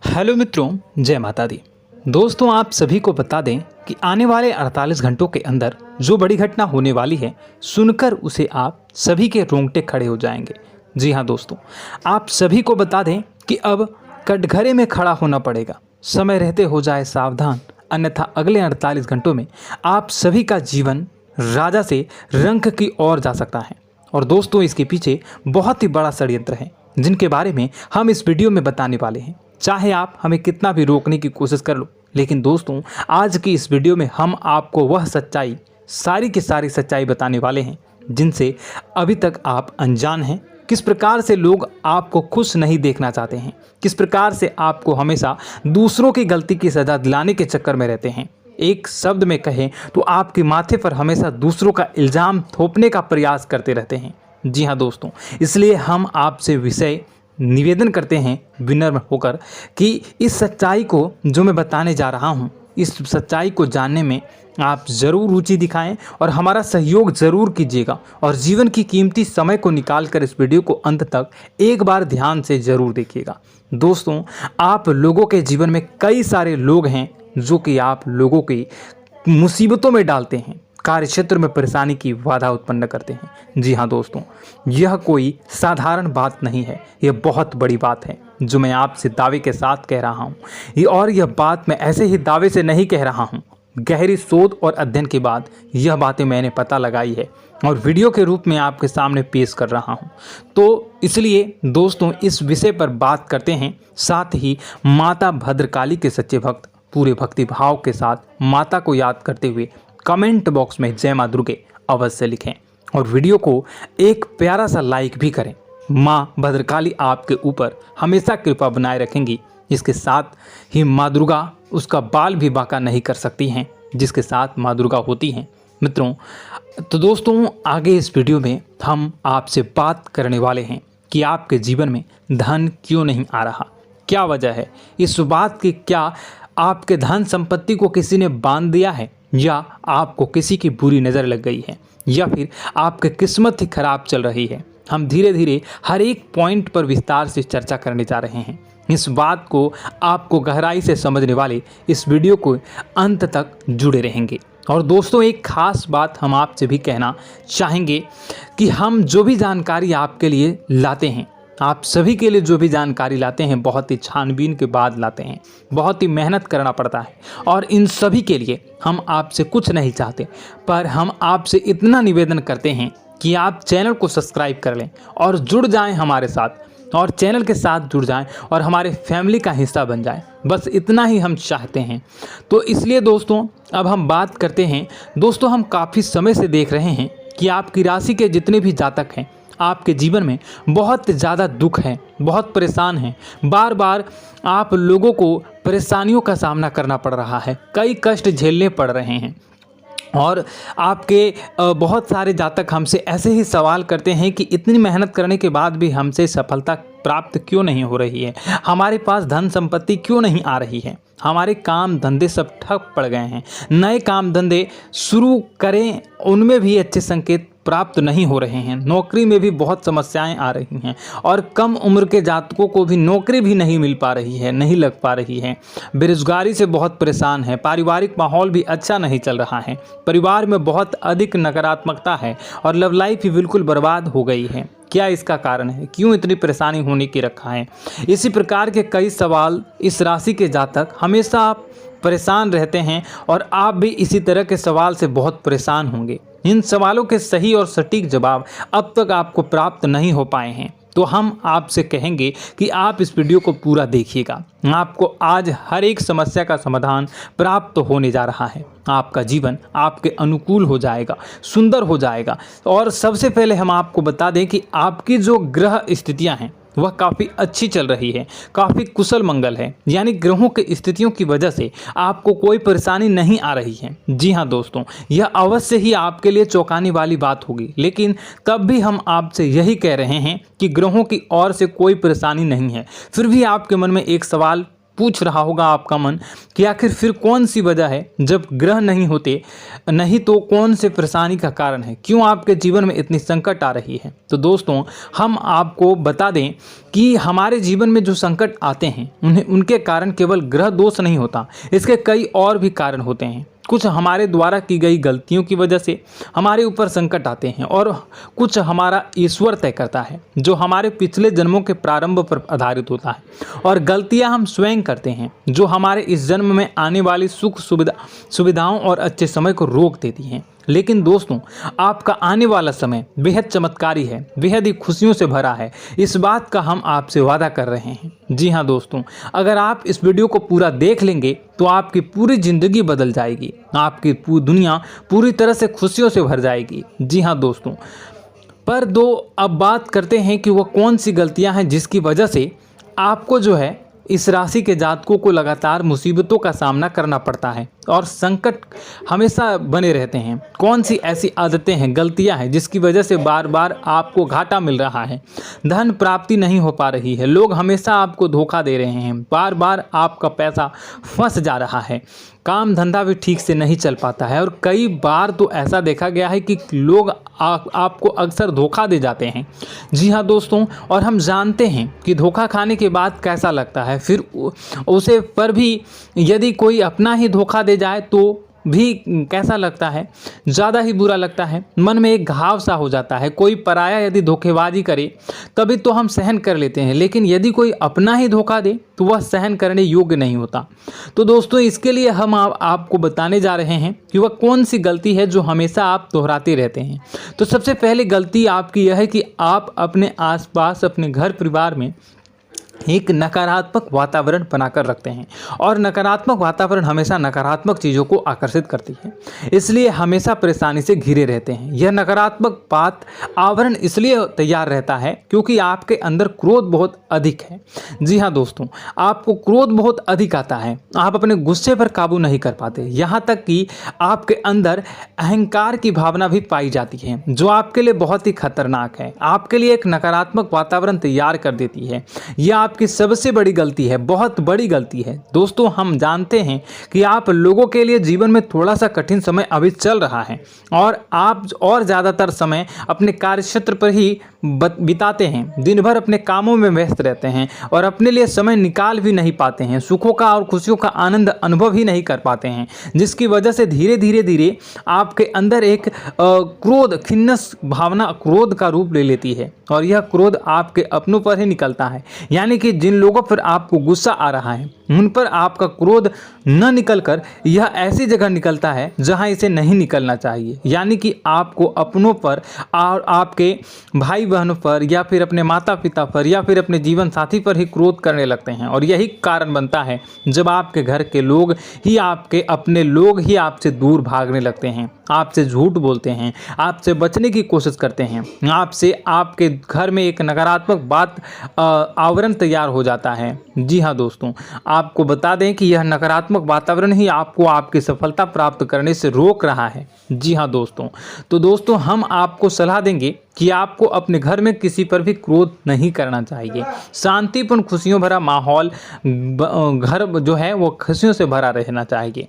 Hello मित्रों, जय माता दी। दोस्तों, आप सभी को बता दें कि आने वाले 48 घंटों के अंदर जो बड़ी घटना होने वाली है, सुनकर उसे आप सभी के रोंगटे खड़े हो जाएंगे। जी हाँ दोस्तों, आप सभी को बता दें कि अब कटघरे में खड़ा होना पड़ेगा। समय रहते हो जाए सावधान, अन्यथा अगले 48 घंटों में आप सभी का जीवन राजा से रंक की ओर जा सकता है। और दोस्तों, इसके पीछे बहुत ही बड़ा षड्यंत्र है जिनके बारे में हम इस वीडियो में बताने वाले हैं। चाहे आप हमें कितना भी रोकने की कोशिश कर लो, लेकिन दोस्तों, आज की इस वीडियो में हम आपको वह सच्चाई, सारी की सारी सच्चाई बताने वाले हैं जिनसे अभी तक आप अनजान हैं। किस प्रकार से लोग आपको खुश नहीं देखना चाहते हैं, किस प्रकार से आपको हमेशा दूसरों की गलती की सज़ा दिलाने के चक्कर में रहते हैं। एक शब्द में कहें तो आपके माथे पर हमेशा दूसरों का इल्ज़ाम थोपने का प्रयास करते रहते हैं। जी हाँ दोस्तों, इसलिए हम आपसे विषय निवेदन करते हैं विनम्र होकर कि इस सच्चाई को जो मैं बताने जा रहा हूँ, इस सच्चाई को जानने में आप ज़रूर रुचि दिखाएं और हमारा सहयोग ज़रूर कीजिएगा। और जीवन की कीमती समय को निकाल कर इस वीडियो को अंत तक एक बार ध्यान से ज़रूर देखिएगा। दोस्तों, आप लोगों के जीवन में कई सारे लोग हैं जो कि आप लोगों की मुसीबतों में डालते हैं, कार्य क्षेत्र में परेशानी की बाधा उत्पन्न करते हैं। जी हाँ दोस्तों, यह कोई साधारण बात नहीं है, यह बहुत बड़ी बात है जो मैं आपसे दावे के साथ कह रहा हूँ। और यह बात मैं ऐसे ही दावे से नहीं कह रहा हूँ, गहरी शोध और अध्ययन के बाद यह बातें मैंने पता लगाई है और वीडियो के रूप में आपके सामने पेश कर रहा हूँ। तो इसलिए दोस्तों, इस विषय पर बात करते हैं। साथ ही माता भद्रकाली के सच्चे भक्त पूरे भक्ति भाव के साथ माता को याद करते हुए कमेंट बॉक्स में जय मां दुर्गे अवश्य लिखें और वीडियो को एक प्यारा सा लाइक भी करें। मां भद्रकाली आपके ऊपर हमेशा कृपा बनाए रखेंगी। इसके साथ ही मां दुर्गा उसका बाल भी बांका नहीं कर सकती हैं जिसके साथ मां दुर्गा होती हैं। मित्रों, तो दोस्तों, आगे इस वीडियो में हम आपसे बात करने वाले हैं कि आपके जीवन में धन क्यों नहीं आ रहा, क्या वजह है इस बात की। क्या आपके धन संपत्ति को किसी ने बांध दिया है, या आपको किसी की बुरी नज़र लग गई है, या फिर आपकी किस्मत ही खराब चल रही है। हम धीरे धीरे हर एक पॉइंट पर विस्तार से चर्चा करने जा रहे हैं। इस बात को आपको गहराई से समझने वाले इस वीडियो को अंत तक जुड़े रहेंगे। और दोस्तों, एक खास बात हम आपसे भी कहना चाहेंगे कि हम जो भी जानकारी आपके लिए लाते हैं, आप सभी के लिए जो भी जानकारी लाते हैं, बहुत ही छानबीन के बाद लाते हैं, बहुत ही मेहनत करना पड़ता है। और इन सभी के लिए हम आपसे कुछ नहीं चाहते, पर हम आपसे इतना निवेदन करते हैं कि आप चैनल को सब्सक्राइब कर लें और जुड़ जाएं हमारे साथ, और चैनल के साथ जुड़ जाएं और हमारे फैमिली का हिस्सा बन जाएं। बस इतना ही हम चाहते हैं। तो इसलिए दोस्तों, अब हम बात करते हैं। दोस्तों, हम काफ़ी समय से देख रहे हैं कि आपकी राशि के जितने भी जातक हैं, आपके जीवन में बहुत ज़्यादा दुख है, बहुत परेशान हैं। बार बार आप लोगों को परेशानियों का सामना करना पड़ रहा है, कई कष्ट झेलने पड़ रहे हैं। और आपके बहुत सारे जातक हमसे ऐसे ही सवाल करते हैं कि इतनी मेहनत करने के बाद भी हमसे सफलता प्राप्त क्यों नहीं हो रही है, हमारे पास धन संपत्ति क्यों नहीं आ रही है, हमारे काम धंधे सब ठप पड़ गए हैं, नए काम धंधे शुरू करें उनमें भी अच्छे संकेत प्राप्त नहीं हो रहे हैं, नौकरी में भी बहुत समस्याएं आ रही हैं, और कम उम्र के जातकों को भी नौकरी भी नहीं मिल पा रही है, नहीं लग पा रही है, बेरोजगारी से बहुत परेशान है, पारिवारिक माहौल भी अच्छा नहीं चल रहा है, परिवार में बहुत अधिक नकारात्मकता है और लव लाइफ भी बिल्कुल बर्बाद हो गई है। क्या इसका कारण है, क्यों इतनी परेशानी होने की रखा है? इसी प्रकार के कई सवाल इस राशि के जातक हमेशा आप परेशान रहते हैं और आप भी इसी तरह के सवाल से बहुत परेशान होंगे। इन सवालों के सही और सटीक जवाब अब तक आपको प्राप्त नहीं हो पाए हैं, तो हम आपसे कहेंगे कि आप इस वीडियो को पूरा देखिएगा। आपको आज हर एक समस्या का समाधान प्राप्त होने जा रहा है। आपका जीवन आपके अनुकूल हो जाएगा, सुंदर हो जाएगा। और सबसे पहले हम आपको बता दें कि आपकी जो ग्रह स्थितियां हैं वह काफ़ी अच्छी चल रही है, काफ़ी कुशल मंगल है, यानी ग्रहों की स्थितियों की वजह से आपको कोई परेशानी नहीं आ रही है। जी हाँ दोस्तों, यह अवश्य ही आपके लिए चौंकाने वाली बात होगी, लेकिन तब भी हम आपसे यही कह रहे हैं कि ग्रहों की ओर से कोई परेशानी नहीं है। फिर भी आपके मन में एक सवाल पूछ रहा होगा आपका मन कि आखिर फिर कौन सी वजह है, जब ग्रह नहीं होते नहीं तो कौन से परेशानी का कारण है, क्यों आपके जीवन में इतनी संकट आ रही है। तो दोस्तों हम आपको बता दें कि हमारे जीवन में जो संकट आते हैं उनके कारण केवल ग्रह दोष नहीं होता, इसके कई और भी कारण होते हैं। कुछ हमारे द्वारा की गई गलतियों की वजह से हमारे ऊपर संकट आते हैं और कुछ हमारा ईश्वर तय करता है, जो हमारे पिछले जन्मों के प्रारंभ पर आधारित होता है। और गलतियां हम स्वयं करते हैं, जो हमारे इस जन्म में आने वाली सुख सुविधाओं और अच्छे समय को रोक देती हैं। लेकिन दोस्तों आपका आने वाला समय बेहद चमत्कारी है, बेहद ही खुशियों से भरा है, इस बात का हम आपसे वादा कर रहे हैं। जी हाँ दोस्तों, अगर आप इस वीडियो को पूरा देख लेंगे तो आपकी पूरी ज़िंदगी बदल जाएगी, आपकी पूरी दुनिया पूरी तरह से खुशियों से भर जाएगी। जी हाँ दोस्तों, पर अब बात करते हैं कि वो कौन सी गलतियां हैं जिसकी वजह से आपको जो है इस राशि के जातकों को लगातार मुसीबतों का सामना करना पड़ता है और संकट हमेशा बने रहते हैं। कौन सी ऐसी आदतें हैं, गलतियां हैं जिसकी वजह से बार बार आपको घाटा मिल रहा है, धन प्राप्ति नहीं हो पा रही है, लोग हमेशा आपको धोखा दे रहे हैं, बार बार आपका पैसा फंस जा रहा है, काम धंधा भी ठीक से नहीं चल पाता है और कई बार तो ऐसा देखा गया है कि लोग आपको अक्सर धोखा दे जाते हैं। जी हाँ दोस्तों, और हम जानते हैं कि धोखा खाने के बाद कैसा लगता है, फिर उसे पर भी यदि कोई अपना ही धोखा दे जाए तो भी कैसा लगता है, ज़्यादा ही बुरा लगता है, मन में एक घाव सा हो जाता है। कोई पराया यदि धोखेबाजी करे तभी तो हम सहन कर लेते हैं, लेकिन यदि कोई अपना ही धोखा दे तो वह सहन करने योग्य नहीं होता। तो दोस्तों इसके लिए हम आपको बताने जा रहे हैं कि वह कौन सी गलती है जो हमेशा आप दोहराते रहते हैं। तो सबसे पहली गलती आपकी यह है कि आप अपने आसपास, अपने घर परिवार में एक नकारात्मक वातावरण बनाकर रखते हैं और नकारात्मक वातावरण हमेशा नकारात्मक चीज़ों को आकर्षित करती है, इसलिए हमेशा परेशानी से घिरे रहते हैं। यह नकारात्मक आवरण इसलिए तैयार रहता है क्योंकि आपके अंदर क्रोध बहुत अधिक है। जी हाँ दोस्तों, आपको क्रोध बहुत अधिक आता है, आप अपने गुस्से पर काबू नहीं कर पाते, यहाँ तक कि आपके अंदर अहंकार की भावना भी पाई जाती है, जो आपके लिए बहुत ही खतरनाक है, आपके लिए एक नकारात्मक वातावरण तैयार कर देती है। यह आपकी सबसे बड़ी गलती है, बहुत बड़ी गलती है। दोस्तों हम जानते हैं कि आप लोगों के लिए जीवन में थोड़ा सा कठिन समय अभी चल रहा है और आप और ज़्यादातर समय अपने कार्यक्षेत्र पर ही बिताते हैं, दिन भर अपने कामों में व्यस्त रहते हैं और अपने लिए समय निकाल भी नहीं पाते हैं, सुखों का और खुशियों का आनंद अनुभव ही नहीं कर पाते हैं, जिसकी वजह से धीरे धीरे आपके अंदर एक क्रोध, खिन्नस भावना क्रोध का रूप ले लेती है और यह क्रोध आपके अपनों पर ही निकलता है। यानी कि जिन लोगों पर आपको गुस्सा आ रहा है उन पर आपका क्रोध न निकलकर यह ऐसी जगह निकलता है जहां इसे नहीं निकलना चाहिए। यानी कि आपको अपनों पर और आपके भाई बहनों पर या फिर अपने माता पिता पर या फिर अपने जीवन साथी पर ही क्रोध करने लगते हैं और यही कारण बनता है जब आपके घर के लोग ही, आपके अपने लोग ही आपसे दूर भागने लगते हैं, आपसे झूठ बोलते हैं, आपसे बचने की कोशिश करते हैं, आपसे आपके घर में एक नकारात्मक आवरण तैयार हो जाता है। जी हाँ दोस्तों, आपको बता दें कि यह नकारात्मक वातावरण ही आपको आपकी सफलता प्राप्त करने से रोक रहा है। जी हाँ दोस्तों, तो दोस्तों हम आपको सलाह देंगे कि आपको अपने घर में किसी पर भी क्रोध नहीं करना चाहिए। शांतिपूर्ण खुशियों भरा माहौल, घर जो है वो खुशियों से भरा रहना चाहिए।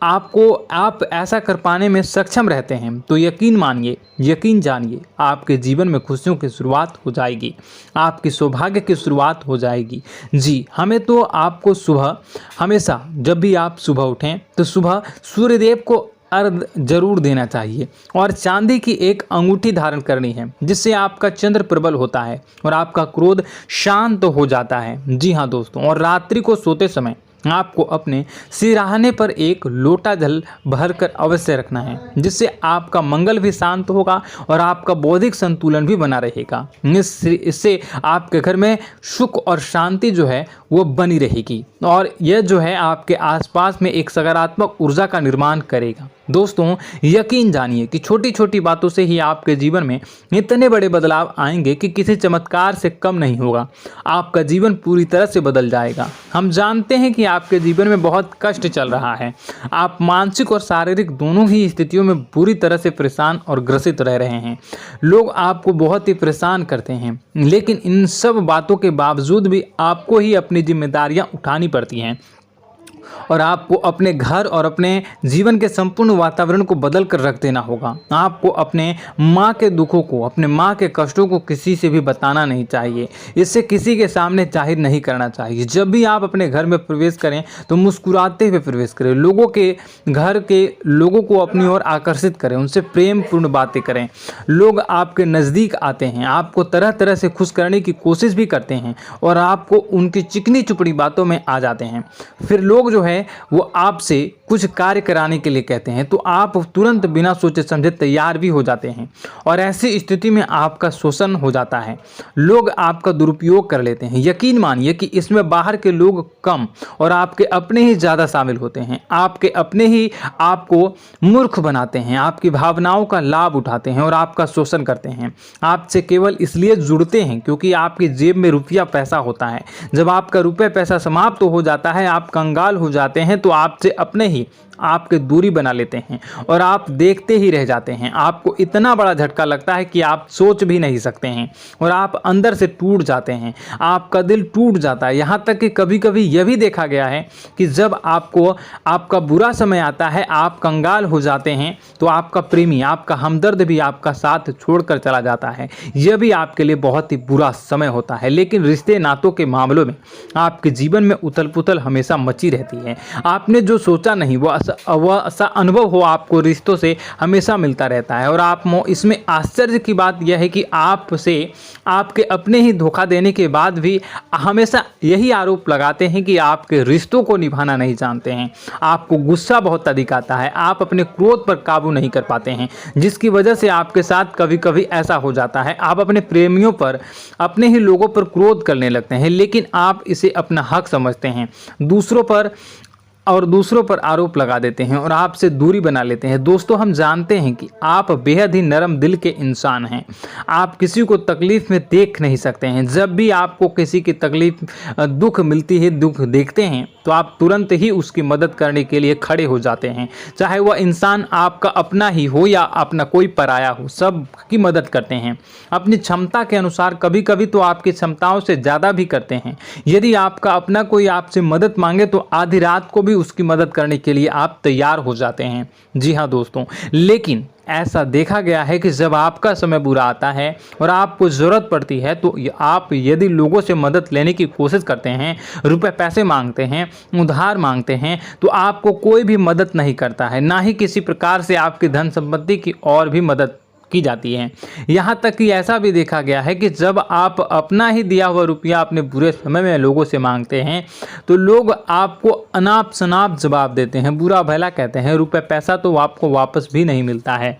आप ऐसा कर पाने में सक्षम रहते हैं तो यकीन मानिए, यकीन जानिए, आपके जीवन में खुशियों की शुरुआत हो जाएगी, आपकी सौभाग्य की शुरुआत हो जाएगी। जी, हमें तो आपको सुबह, हमेशा जब भी आप सुबह उठें तो सुबह सूर्यदेव को अर्घ जरूर देना चाहिए और चांदी की एक अंगूठी धारण करनी है, जिससे आपका चंद्र प्रबल होता है और आपका क्रोध शांत हो जाता है। जी हाँ दोस्तों, और रात्रि को सोते समय आपको अपने सिरहाने पर एक लोटा जल भरकर अवश्य रखना है, जिससे आपका मंगल भी शांत होगा और आपका बौद्धिक संतुलन भी बना रहेगा। इससे आपके घर में सुख और शांति जो है वो बनी रहेगी और यह जो है आपके आसपास में एक सकारात्मक ऊर्जा का निर्माण करेगा। दोस्तों यकीन जानिए कि छोटी छोटी बातों से ही आपके जीवन में इतने बड़े बदलाव आएंगे कि किसी चमत्कार से कम नहीं होगा। आपका जीवन पूरी तरह से बदल जाएगा। हम जानते हैं कि आपके जीवन में बहुत कष्ट चल रहा है। आप मानसिक और शारीरिक दोनों ही स्थितियों में पूरी तरह से परेशान और ग्रसित रह रहे हैं। लोग आपको बहुत ही परेशान करते हैं, लेकिन इन सब बातों के बावजूद भी आपको ही अपनी जिम्मेदारियां उठानी पड़ती हैं और आपको अपने घर और अपने जीवन के संपूर्ण वातावरण को बदल कर रख देना होगा। आपको अपने माँ के दुखों को, अपने माँ के कष्टों को किसी से भी बताना नहीं चाहिए। इससे किसी के सामने जाहिर नहीं करना चाहिए। जब भी आप अपने घर में प्रवेश करें तो मुस्कुराते हुए प्रवेश करें। लोगों के घर के लोगों को अपनी ओर आकर्षित करें, उनसे प्रेम पूर्ण बातें करें। लोग आपके नज़दीक आते हैं, आपको तरह तरह से खुश करने की कोशिश भी करते हैं और आपको उनकी चिकनी चुपड़ी बातों में आ जाते हैं। फिर लोग जो है वो आपसे कुछ कार्य कराने के लिए कहते हैं तो आप तुरंत बिना सोचे समझे तैयार भी हो जाते हैं और ऐसी स्थिति में आपका शोषण हो जाता है। लोग आपका दुरुपयोग कर लेते हैं। यकीन मानिए कि इसमें बाहर के लोग कम और आपके अपने ही ज़्यादा शामिल होते हैं। आपके अपने ही आपको मूर्ख बनाते हैं, आपकी भावनाओं का लाभ उठाते हैं और आपका शोषण करते हैं। आपसे केवल इसलिए जुड़ते हैं क्योंकि आपकी जेब में रुपया पैसा होता है। जब आपका रुपया पैसा समाप्त हो जाता है, आप कंगाल हो जाते हैं तो आपसे अपने ही आपके दूरी बना लेते हैं और आप देखते ही रह जाते हैं। आपको इतना बड़ा झटका लगता है कि आप सोच भी नहीं सकते हैं और आप अंदर से टूट जाते हैं। आपका दिल टूट जाता है। यहाँ तक कि कभी कभी यह भी देखा गया है कि जब आपको आपका बुरा समय आता है, आप कंगाल हो जाते हैं तो आपका प्रेमी, आपका हमदर्द भी आपका साथ छोड़कर चला जाता है। यह भी आपके लिए बहुत ही बुरा समय होता है। लेकिन रिश्ते नातों के मामलों में आपके जीवन में उथल पुथल हमेशा मची रहती है। आपने जो सोचा नहीं वह ऐसा अनुभव हो आपको रिश्तों से हमेशा मिलता रहता है। और आप इसमें आश्चर्य की बात यह है कि आपसे आपके अपने ही धोखा देने के बाद भी हमेशा यही आरोप लगाते हैं कि आपके रिश्तों को निभाना नहीं जानते हैं। आपको गुस्सा बहुत अधिक आता है, आप अपने क्रोध पर काबू नहीं कर पाते हैं, जिसकी वजह से आपके साथ कभी कभी ऐसा हो जाता है आप अपने प्रेमियों पर, अपने ही लोगों पर क्रोध करने लगते हैं, लेकिन आप इसे अपना हक समझते हैं। दूसरों पर आरोप लगा देते हैं और आपसे दूरी बना लेते हैं। दोस्तों हम जानते हैं कि आप बेहद ही नरम दिल के इंसान हैं। आप किसी को तकलीफ में देख नहीं सकते हैं। जब भी आपको किसी की तकलीफ, दुख मिलती है, दुख देखते हैं तो आप तुरंत ही उसकी मदद करने के लिए खड़े हो जाते हैं। चाहे वह इंसान आपका अपना ही हो या अपना कोई पराया हो, सब की मदद करते हैं अपनी क्षमता के अनुसार। कभी कभी तो आपकी क्षमताओं से ज़्यादा भी करते हैं। यदि आपका अपना कोई आपसे मदद मांगे तो आधी रात को भी उसकी मदद करने के लिए आप तैयार हो जाते हैं। जी हाँ दोस्तों, लेकिन ऐसा देखा गया है कि जब आपका समय बुरा आता है और आपको ज़रूरत पड़ती है तो आप यदि लोगों से मदद लेने की कोशिश करते हैं, रुपए पैसे मांगते हैं, उधार मांगते हैं, तो आपको कोई भी मदद नहीं करता है। ना ही किसी प्रकार से आपकी धन संपत्ति की और भी मदद की जाती है। यहाँ तक कि ऐसा भी देखा गया है कि जब आप अपना ही दिया हुआ रुपया अपने बुरे समय में लोगों से मांगते हैं तो लोग आपको अनाप शनाप जवाब देते हैं, बुरा भला कहते हैं। रुपये पैसा तो आपको वापस भी नहीं मिलता है।